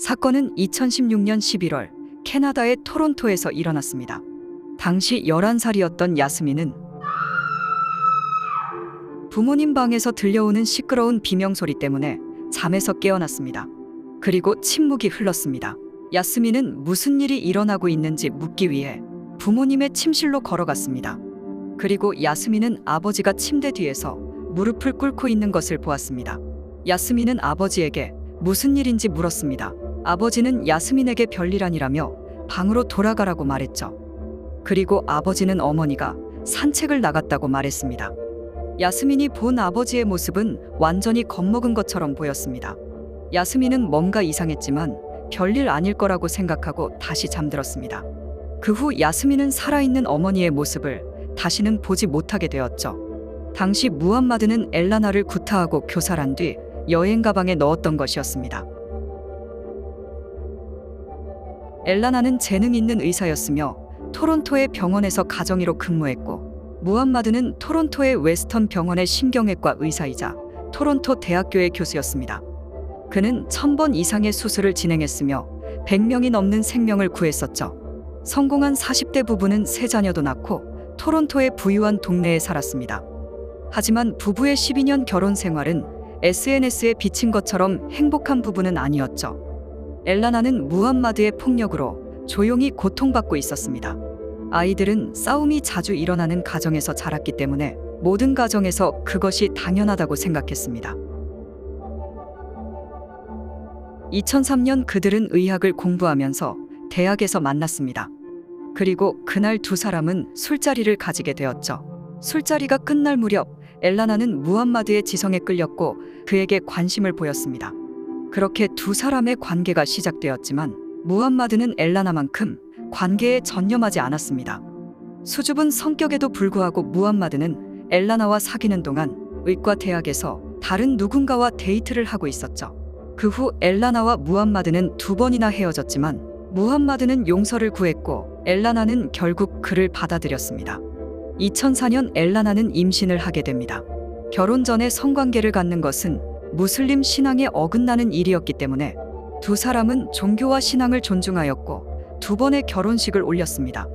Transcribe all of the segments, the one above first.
사건은 2016년 11월 캐나다의 토론토에서 일어났습니다. 당시 11살이었던 야스민은 부모님 방에서 들려오는 시끄러운 비명소리 때문에 잠에서 깨어났습니다. 그리고 침묵이 흘렀습니다. 야스민은 무슨 일이 일어나고 있는지 묻기 위해 부모님의 침실로 걸어갔습니다. 그리고 야스민은 아버지가 침대 뒤에서 무릎을 꿇고 있는 것을 보았습니다. 야스민은 아버지에게 무슨 일인지 물었습니다. 아버지는 야스민에게 별일 아니라며 방으로 돌아가라고 말했죠. 그리고 아버지는 어머니가 산책을 나갔다고 말했습니다. 야스민이 본 아버지의 모습은 완전히 겁먹은 것처럼 보였습니다. 야스민은 뭔가 이상했지만 별일 아닐 거라고 생각하고 다시 잠들었습니다. 그 후 야스민은 살아있는 어머니의 모습을 다시는 보지 못하게 되었죠. 당시 무함마드는 엘라나를 구타하고 교살한 뒤 여행 가방에 넣었던 것이었습니다. 엘라나는 재능 있는 의사였으며 토론토의 병원에서 가정의로 근무했고, 무함마드는 토론토의 웨스턴 병원의 신경외과 의사이자 토론토 대학교의 교수였습니다. 그는 1000번 이상의 수술을 진행했으며 100명이 넘는 생명을 구했었죠. 성공한 40대 부부는 3자녀도 낳고 토론토의 부유한 동네에 살았습니다. 하지만 부부의 12년 결혼 생활은 SNS에 비친 것처럼 행복한 부부는 아니었죠. 엘라나는 무함마드의 폭력으로 조용히 고통받고 있었습니다. 아이들은 싸움이 자주 일어나는 가정에서 자랐기 때문에 모든 가정에서 그것이 당연하다고 생각했습니다. 2003년 그들은 의학을 공부하면서 대학에서 만났습니다. 그리고 그날 두 사람은 술자리를 가지게 되었죠. 술자리가 끝날 무렵 엘라나는 무함마드의 지성에 끌렸고 그에게 관심을 보였습니다. 그렇게 두 사람의 관계가 시작되었지만 무함마드는 엘라나만큼 관계에 전념하지 않았습니다. 수줍은 성격에도 불구하고 무함마드는 엘라나와 사귀는 동안 의과 대학에서 다른 누군가와 데이트를 하고 있었죠. 그 후 엘라나와 무함마드는 2번이나 헤어졌지만 무함마드는 용서를 구했고 엘라나는 결국 그를 받아들였습니다. 2004년 엘라나는 임신을 하게 됩니다. 결혼 전에 성관계를 갖는 것은 무슬림 신앙에 어긋나는 일이었기 때문에 두 사람은 종교와 신앙을 존중하였고 2번의 결혼식을 올렸습니다.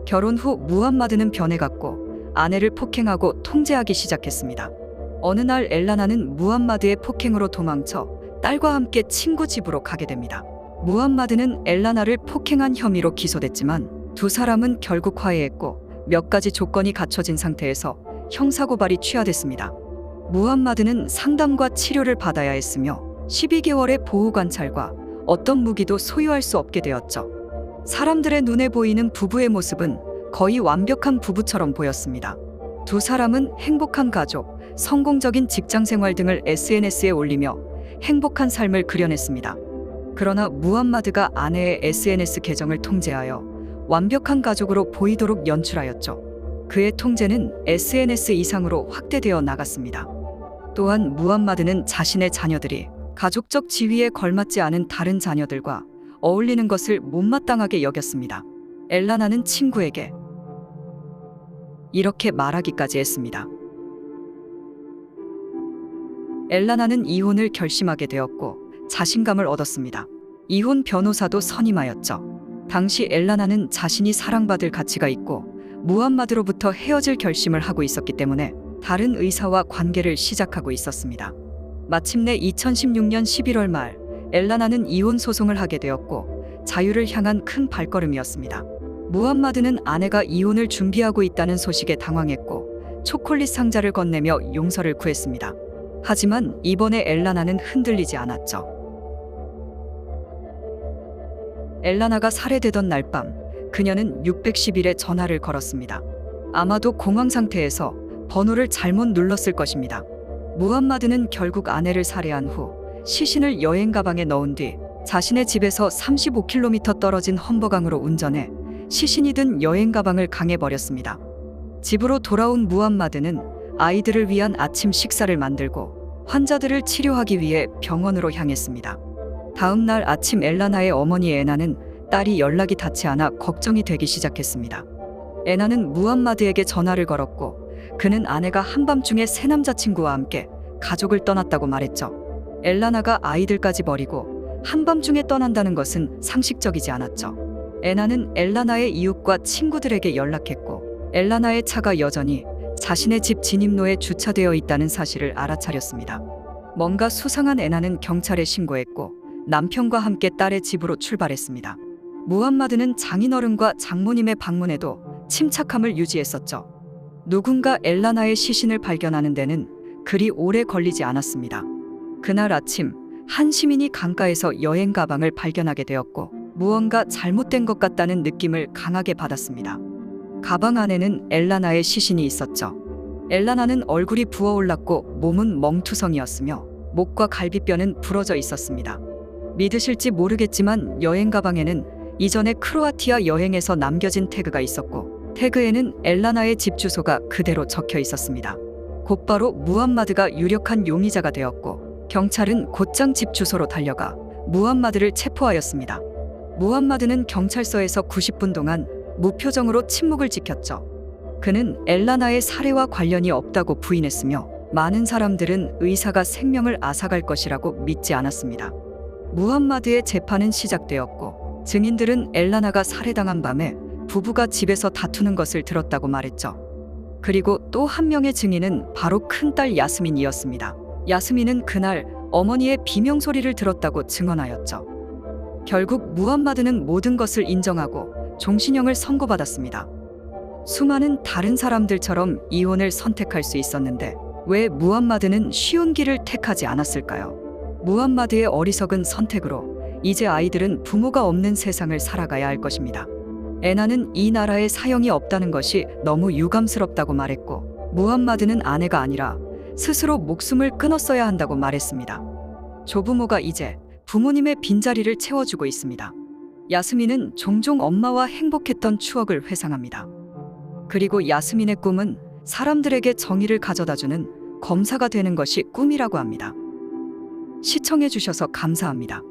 결혼 후 무함마드는 변해갔고 아내를 폭행하고 통제하기 시작했습니다. 어느 날 엘라나는 무함마드의 폭행으로 도망쳐 딸과 함께 친구 집으로 가게 됩니다. 무함마드는 엘라나를 폭행한 혐의로 기소됐지만 두 사람은 결국 화해했고 몇 가지 조건이 갖춰진 상태에서 형사고발이 취하됐습니다. 무함마드는 상담과 치료를 받아야 했으며 12개월의 보호관찰과 어떤 무기도 소유할 수 없게 되었죠. 사람들의 눈에 보이는 부부의 모습은 거의 완벽한 부부처럼 보였습니다. 두 사람은 행복한 가족, 성공적인 직장 생활 등을 SNS에 올리며 행복한 삶을 그려냈습니다. 그러나 무함마드가 아내의 SNS 계정을 통제하여 완벽한 가족으로 보이도록 연출하였죠. 그의 통제는 SNS 이상으로 확대되어 나갔습니다. 또한 무함마드는 자신의 자녀들이 가족적 지위에 걸맞지 않은 다른 자녀들과 어울리는 것을 못마땅하게 여겼습니다. 엘라나는 친구에게 이렇게 말하기까지 했습니다. 엘라나는 이혼을 결심하게 되었고 자신감을 얻었습니다. 이혼 변호사도 선임하였죠. 당시 엘라나는 자신이 사랑받을 가치가 있고 무함마드로부터 헤어질 결심을 하고 있었기 때문에 다른 의사와 관계를 시작하고 있었습니다. 마침내 2016년 11월 말 엘라나는 이혼 소송을 하게 되었고 자유를 향한 큰 발걸음이었습니다. 무함마드는 아내가 이혼을 준비하고 있다는 소식에 당황했고 초콜릿 상자를 건네며 용서를 구했습니다. 하지만 이번에 엘라나는 흔들리지 않았죠. 엘라나가 살해되던 날 밤 그녀는 611에 전화를 걸었습니다. 아마도 공황 상태에서 번호를 잘못 눌렀을 것입니다. 무함마드는 결국 아내를 살해한 후 시신을 여행 가방에 넣은 뒤 자신의 집에서 35km 떨어진 험버강으로 운전해 시신이 든 여행 가방을 강에 버렸습니다. 집으로 돌아온 무함마드는 아이들을 위한 아침 식사를 만들고 환자들을 치료하기 위해 병원으로 향했습니다. 다음 날 아침 엘라나의 어머니 에나는 딸이 연락이 닿지 않아 걱정이 되기 시작했습니다. 에나는 무함마드에게 전화를 걸었고 그는 아내가 한밤중에 새 남자친구와 함께 가족을 떠났다고 말했죠. 엘라나가 아이들까지 버리고 한밤중에 떠난다는 것은 상식적이지 않았죠. 애나는 엘라나의 이웃과 친구들에게 연락했고 엘라나의 차가 여전히 자신의 집 진입로에 주차되어 있다는 사실을 알아차렸습니다. 뭔가 수상한 애나는 경찰에 신고했고 남편과 함께 딸의 집으로 출발했습니다. 무함마드는 장인어른과 장모님의 방문에도 침착함을 유지했었죠. 누군가 엘라나의 시신을 발견하는 데는 그리 오래 걸리지 않았습니다. 그날 아침 한 시민이 강가에서 여행 가방을 발견하게 되었고 무언가 잘못된 것 같다는 느낌을 강하게 받았습니다. 가방 안에는 엘라나의 시신이 있었죠. 엘라나는 얼굴이 부어올랐고 몸은 멍투성이었으며 목과 갈비뼈는 부러져 있었습니다. 믿으실지 모르겠지만 여행 가방에는 이전에 크로아티아 여행에서 남겨진 태그가 있었고 태그에는 엘라나의 집 주소가 그대로 적혀 있었습니다. 곧바로 무함마드가 유력한 용의자가 되었고 경찰은 곧장 집 주소로 달려가 무함마드를 체포하였습니다. 무함마드는 경찰서에서 90분 동안 무표정으로 침묵을 지켰죠. 그는 엘라나의 살해와 관련이 없다고 부인했으며 많은 사람들은 의사가 생명을 앗아갈 것이라고 믿지 않았습니다. 무함마드의 재판은 시작되었고 증인들은 엘라나가 살해당한 밤에 부부가 집에서 다투는 것을 들었다고 말했죠. 그리고 또 한 명의 증인은 바로 큰딸 야스민이었습니다. 야스민은 그날 어머니의 비명소리를 들었다고 증언하였죠. 결국 무함마드는 모든 것을 인정하고 종신형을 선고받았습니다. 수많은 다른 사람들처럼 이혼을 선택할 수 있었는데 왜 무함마드는 쉬운 길을 택하지 않았을까요? 무함마드의 어리석은 선택으로 이제 아이들은 부모가 없는 세상을 살아가야 할 것입니다. 애나는 이 나라에 사형이 없다는 것이 너무 유감스럽다고 말했고 무함마드는 아내가 아니라 스스로 목숨을 끊었어야 한다고 말했습니다. 조부모가 이제 부모님의 빈자리를 채워주고 있습니다. 야스민은 종종 엄마와 행복했던 추억을 회상합니다. 그리고 야스민의 꿈은 사람들에게 정의를 가져다주는 검사가 되는 것이 꿈이라고 합니다. 시청해 주셔서 감사합니다.